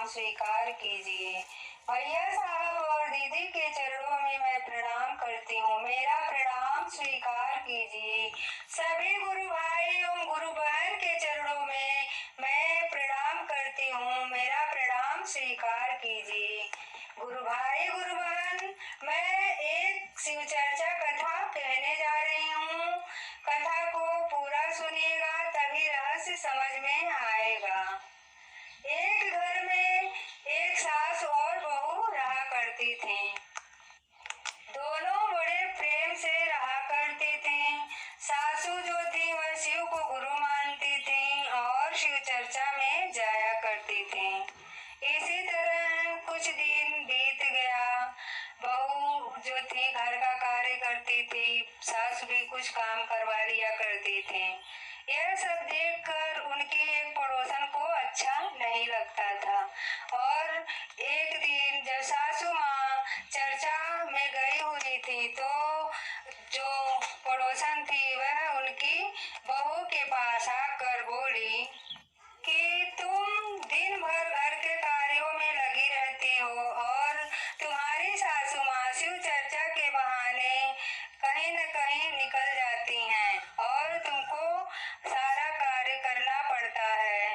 प्रणाम स्वीकार कीजिए। भैया साहब और दीदी के चरणों में मैं प्रणाम करती हूँ, मेरा प्रणाम स्वीकार कीजिए। सभी गुरु भाई एवं गुरु बहन के चरणों में मैं प्रणाम करती हूँ, मेरा प्रणाम स्वीकार कीजिए। गुरु भाई गुरु बहन, मैं एक शिव चर्चा कथा कहने जा रही हूँ। कथा को पूरा सुनिएगा तभी रहस्य समझ में आएगा। एक घर में एक सास और बहू रहा करती थी। दोनों बड़े प्रेम से रहा करती थी। सासू जो थी वह शिव को गुरु मानती थी और शिव चर्चा में जाया करती थी। इसी तरह कुछ दिन बीत गया। बहू जो थी घर का कार्य करती थी, सास भी कुछ काम करवा लिया करती थी। यह सब देखकर उनकी एक पड़ोसन को अच्छा नहीं लगता था और एक दिन जब सासू माँ चर्चा में गई हुई थी तो जो पड़ोसन थी वह उनकी बहू के पास आकर बोली कि तुम दिन भर घर के कार्यों में लगी रहती हो और तुम्हारी सासू माँ शिव चर्चा के बहाने कहीं न कहीं निकल जाती हैं और तुमको सारा कार्य करना पड़ता है।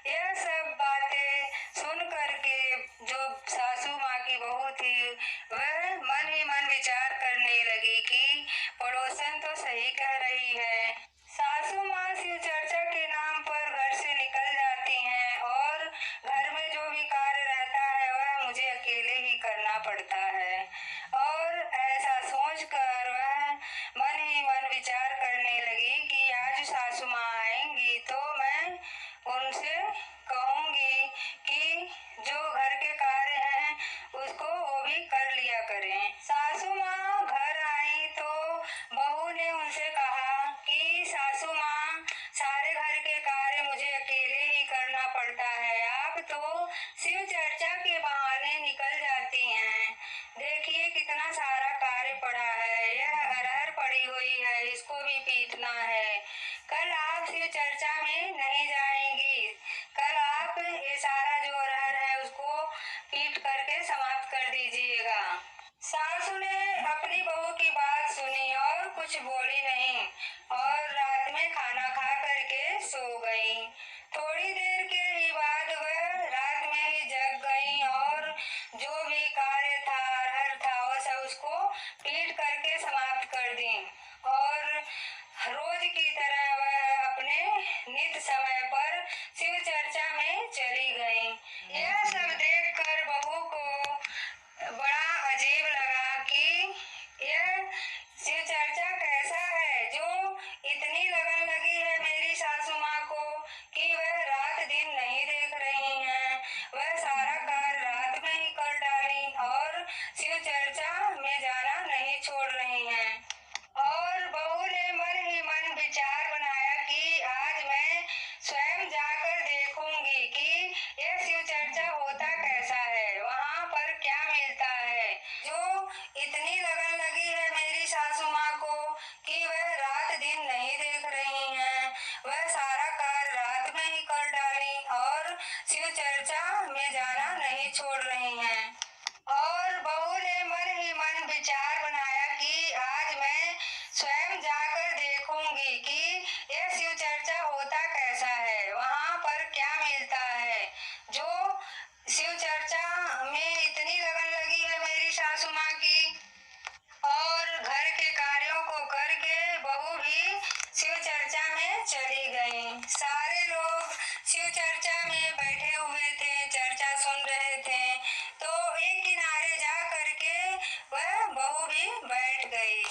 यह सब बातें सुन करके जो सासू माँ की बहू थी वह मन ही मन विचार करने लगी कि पड़ोसन तो सही कह रही है। सासू माँ शिव चर्चा के नाम पर घर से निकल जाती हैं और घर में जो भी कार्य रहता है वह मुझे अकेले ही करना पड़ता है। और ऐसा सोचकर वह मन ही मन विचार करने लगी कि आज सासू माँ आएंगी तो मैं उनसे कहूंगी कि जो घर के कार्य हैं उसको वो भी कर लिया करें। सासू माँ घर आई तो बहू ने उनसे कहा कि सासू माँ, सारे घर के कार्य मुझे अकेले ही करना पड़ता है, आप तो शिव चर्चा के बहाने निकल जाती हैं। देखिए कितना सारा कार्य पड़ा है, यह अरहर पड़ी हुई है, इसको भी पीटना है। कल आप शिव चर्चा में नहीं जाएंगी, कल आप ये सारा जो अरहर है उसको पीट करके समाप्त कर दीजिएगा। सासू ने अपनी बहू की बात सुनी और कुछ बोली नहीं और रात में खाना खा करके सो गई। थोड़ी देर के ही बाद वह रात में ही जग गई और जो भी कार्य था, अरहर था, वह सब उसको पीट करके समाप्त कर दी और रोज की तरह वह अपने नित समय पर शिव चर्चा में चली गई। यह सब देखकर बहू को बड़ा अजीब लगा कि यह शिव चर्चा कैसा है जो इतनी लगन लगी है मेरी सासू माँ को कि वह रात दिन नहीं देख रही हैं, वह सारा कार्य रात में ही कर डाली और शिव चर्चा में जाना नहीं छोड़ रही हैं। और बहू ने मन ही मन विचार बनाया कि आज मैं स्वयं जाकर देखूंगी कि यह शिव चर्चा होता कैसा है, वहाँ पर क्या मिलता है जो इतनी लगन लगी है मेरी सासू माँ को कि वह रात दिन नहीं देख रही हैं, वह सारा कार्य रात में ही कर डाली और शिव चर्चा में जाना नहीं छोड़ रही हैं। और बहू ने मन ही मन विचार बनाया कि आज मैं स्वयं जाकर देखूंगी कि यह शिव चर्चा होता कैसा है, वहाँ पर क्या मिलता है जो शिव चर्चा में इतनी लगन लगी है मेरी सासू माँ की। और घर के कार्यों को करके बहू भी शिव चर्चा में चली गई। सारे लोग शिव चर्चा में बैठे हुए थे, चर्चा सुन रहे थे तो एक किनारे जा करके वह बहू भी बैठ गई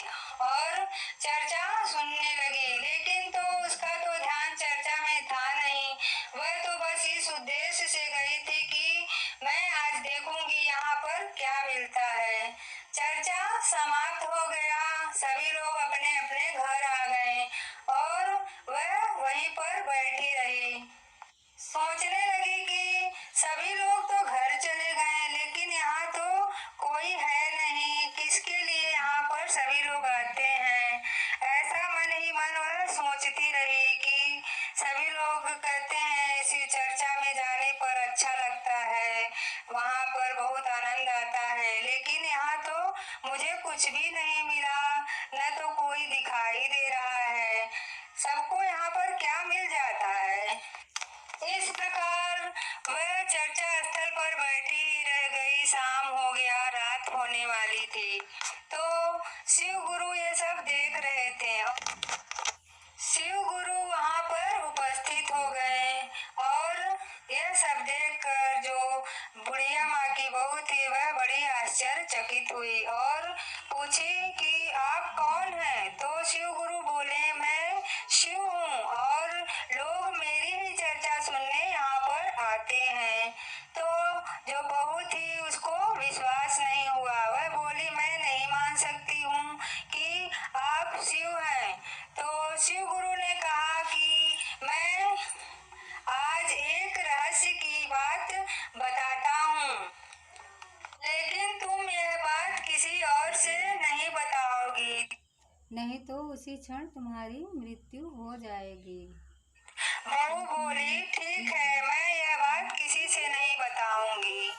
और चर्चा सुनने लगी। लेकिन तो उसका तो ध्यान चर्चा में था नहीं, वह तो बस इस उद्देश्य से गई थी कि मैं आज देखूंगी यहाँ पर क्या मिलता है। चर्चा समाप्त हो गया, सभी लोग अपने अपने घर आ गए और वह वहीं पर बैठी रही। सोचने लगी कि सभी लोग तो घर चले गए लेकिन यहाँ तो कोई है नहीं, किसके लिए यहाँ पर सभी लोग आते हैं। ऐसा मन ही मन वह सोचती रही कि सभी लोग कहते हैं शिव चर्चा में जाने पर अच्छा लगता है। वहाँ पर बहुत आनंद आता है, लेकिन यहाँ तो मुझे कुछ भी नहीं मिला, न तो कोई दिखाई दे रहा है। सबको यहाँ पर क्या मिल जाता है। इस प्रकार वह चर्चा स्थल पर बैठी ही रह गई। शाम हो गया, रात होने वाली थी। तो शिव गुरु ये सब देख रहे थे। शिव गुरु वहाँ पर उपस्थित हो गए और यह सब देखकर जो बुढ़िया माँ की बहू थी वह बड़ी आश्चर्यचकित हुई और पूछी कि आप कौन हैं। तो शिव गुरु बोले, मैं शिव हूँ और लोग मेरी ही चर्चा सुनने यहाँ पर आते हैं। तो जो बहू थी उसको विश्वास नहीं हुआ। वह बोली, मैं नहीं मान सकती हूँ कि आप शिव हैं। तो शिव गुरु ने कहा कि मैं आज एक रहस्य की बात बताता हूँ, लेकिन तुम यह बात किसी और से नहीं बताओगी, नहीं तो उसी क्षण तुम्हारी मृत्यु हो जाएगी। बहू बोली, ठीक है, मैं यह बात किसी से नहीं बताऊंगी।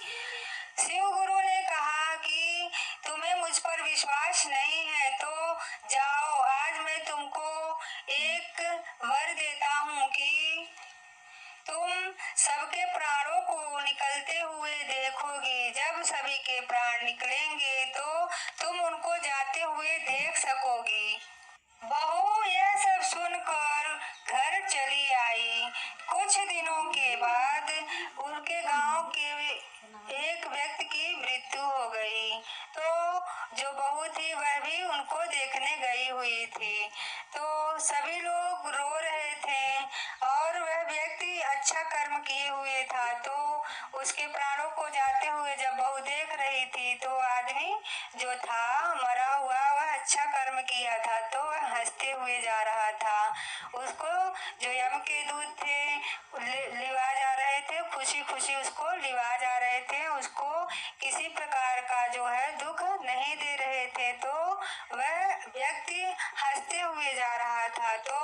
शिव गुरु ने कहा कि तुम्हें मुझ पर विश्वास नहीं है तो जाओ, आज मैं तुमको एक वर देता हूँ कि तुम सबके प्राणों को निकलते हुए देखोगी। जब सभी के प्राण निकलेंगे तो तुम उनको जाते हुए देख सकोगी। बहू यह सब सुनकर घर चली आई। कुछ दिनों के बाद उनके गांव के एक व्यक्ति की मृत्यु हो गई। तो जो बहू थी वह भी उनको देखने गई हुई थी। तो सभी लोग रो रहे थे और वह व्यक्ति अच्छा कर्म किए हुए था। तो उसके प्राणों को जाते हुए जब बहू देख रही थी तो आदमी जो था मरा हुआ वह अच्छा कर्म किया था तो वह हंसते हुए जा रहा था। उसको जो यम के दूत थे लिवा जा रहे थे, खुशी खुशी उसको लिवा जा रहे थे। उसको किसी प्रकार का जो है दुख नहीं दे रहे थे। तो वह व्यक्ति हंसते हुए जा रहा था। तो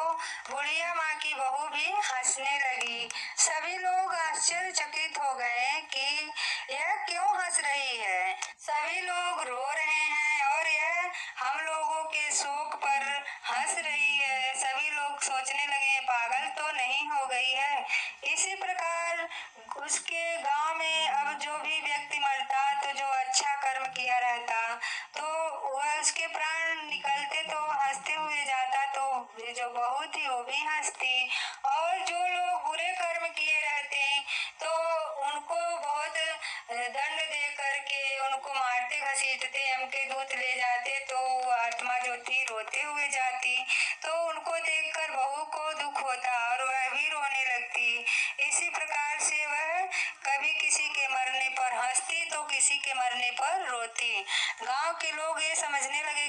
बुढ़िया माँ की बहू भी हंसने लगी। सभी लोग आश्चर्यचकित हो गए कि यह क्यों हंस रही है। सभी लोग रो रहे हैं और यह हम लोगों के शोक पर हंस रही है। सभी लोग सोचने लगे पागल तो नहीं हो गई है। इसी प्रकार उसके गांव में अब जो भी व्यक्ति मरता तो जो अच्छा कर्म किया रहता तो वह उसके प्राण निकलते तो हंसते हुए जाता। तो जो बहू थी वो भी हंसती और जो लोग बुरे कर्म किए रहते तो उनको बहुत दंड दे करके उनको मारते घसीटते यम के दूत ले जाते। तो आत्मा जो थी रोते हुए जाती। तो उनको देखकर बहू को दुख होता और वह भी रोने लगती। इसी प्रकार से वह कभी किसी के मरने पर हंसती तो किसी के मरने पर रोती। गांव के लोग ये समझने लगे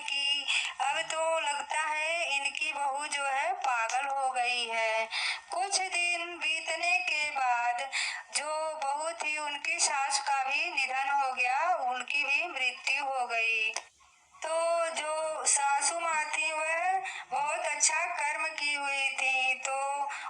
कि अब तो लगता है इनकी बहू जो है पागल हो गई है। कुछ दिन बीतने के बाद जो बहू थी उनकी सास का भी निधन हो गया, उनकी भी मृत्यु हो गई। तो जो सासू माँ थी वह बहुत अच्छा कर्म की हुई थी। तो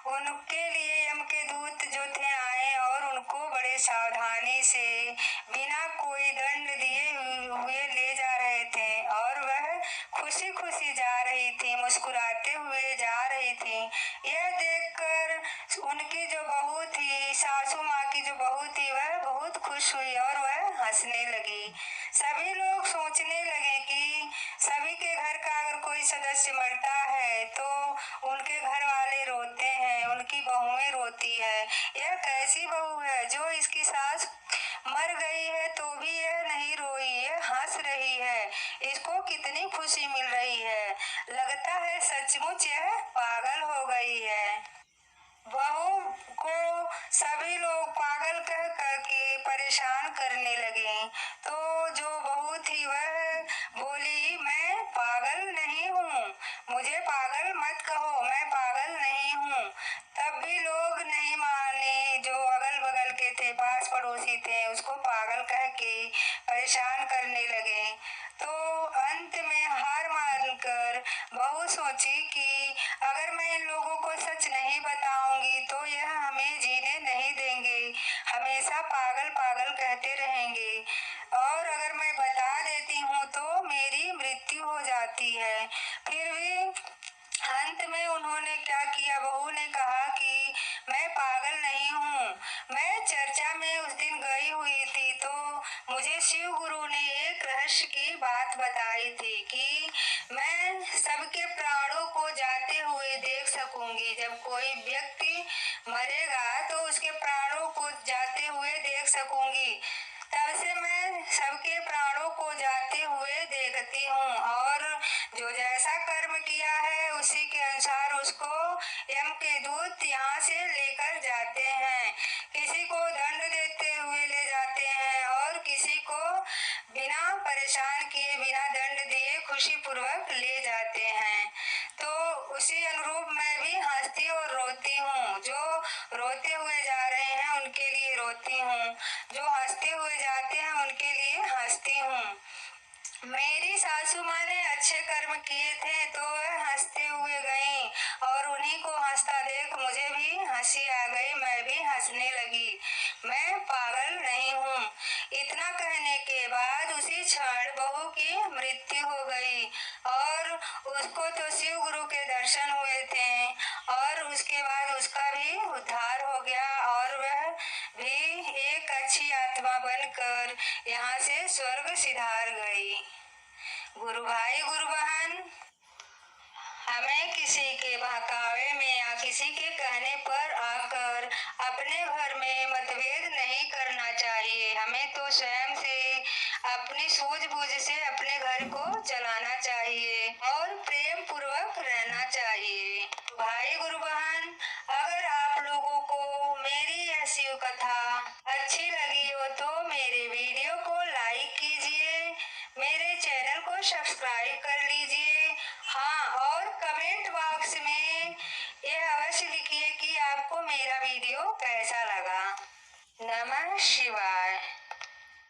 उनके लिए यम के दूत जो थे आए और उनको बड़े सावधानी से बिना कोई दंड दिए हुए ले जा रहे थे और वह खुशी खुशी जा रही थी, मुस्कुराते हुए जा रही थी। यह देखकर उनकी जो बहू थी, सासू माँ की जो बहू थी, वह बहुत खुश हुई और वह हंसने लगी। सभी लोग सोचने लगे कि सभी के घर का अगर कोई सदस्य मरता है तो उनके घर वाले रोते हैं, उनकी बहुएं रोती है। यह कैसी बहू है जो इसकी सास मर गई है तो भी यह नहीं रोई, यह हंस रही है, इसको कितनी खुशी मिल रही है। लगता है सचमुच यह पागल हो गई है। बहू को सभी लोग पागल कह करके परेशान करने लगे। तो जो बहू थी वह बोली, मैं पागल नहीं हूँ, मुझे पागल मत कहो, मैं पागल नहीं हूँ। तब भी लोग नहीं माने। जो अगल बगल के थे, पास पड़ोसी थे, उसको पागल कह के परेशान करने लगे। तो अंत में हार मानकर बहू सोची कि अगर मैं इन लोगों को सच नहीं बताऊंगी तो यह हमें जीने नहीं देंगे, हमेशा पागल पागल कहते रहेंगे, और अगर मैं बता देती हूँ तो मेरी मृत्यु हो जाती है। फिर भी अंत में उन्होंने क्या किया, बहू ने कहा कि मैं पागल नहीं हूँ, मैं चर्चा में उस दिन गई हुई थी तो मुझे शिव गुरु ने एक रहस्य की बात बताई थी कि मैं सबके प्राणों को जाते हुए देख सकूंगी। जब कोई व्यक्ति मरेगा तो उसके प्राणों को जाते हुए देख सकूंगी। तब से मैं सबके प्राणों को जाते हुए देखती हूँ, और जो जैसा कर्म किया है उसी के अनुसार उसको यम के दूत यहाँ से लेकर जाते हैं। किसी को दंड देते हुए ले जाते हैं और किसी को बिना परेशान किए, बिना दंड दिए खुशी पूर्वक ले जाते हैं। तो उसी अनुरूप मैं भी हंसती और रोती हूँ। जो रोते हुए जा रहे हैं उनके लिए रोती हूँ, जो हंसते हुए जाते हैं उनके लिए हंसती हूँ। मेरी सासू माँ ने अच्छे कर्म किए थे तो वह हंसते हुए गईं, और उन्हीं को हंसता देख मुझे भी हंसी आ गई, मैं भी हंसने लगी। मैं पागल नहीं हूँ। इतना कहने के बाद उसी क्षण बहू की मृत्यु हो गई, और उसको तो शिव गुरु के दर्शन हुए थे, और उसके बाद उसका भी उद्धार हो गया, और वह भी एक अच्छी आत्मा बनकर यहाँ से स्वर्ग सिधार गई। गुरु भाई गुरु बहन, हमें किसी के बहकावे में या किसी के कहने पर आकर अपने घर में मतभेद नहीं करना चाहिए। हमें तो स्वयं से अपनी सूझबूझ से अपने घर को चलाना चाहिए और प्रेम पूर्वक रहना चाहिए। भाई गुरु बहन, अगर आप लोगों को मेरी यह शिव कथा अच्छी लगी हो तो मेरे वीडियो को लाइक कीजिए, मेरे चैनल को सब्सक्राइब कर लीजिए। हाँ, और कमेंट बॉक्स में यह अवश्य लिखिए कि आपको मेरा वीडियो कैसा लगा। नमः शिवाय।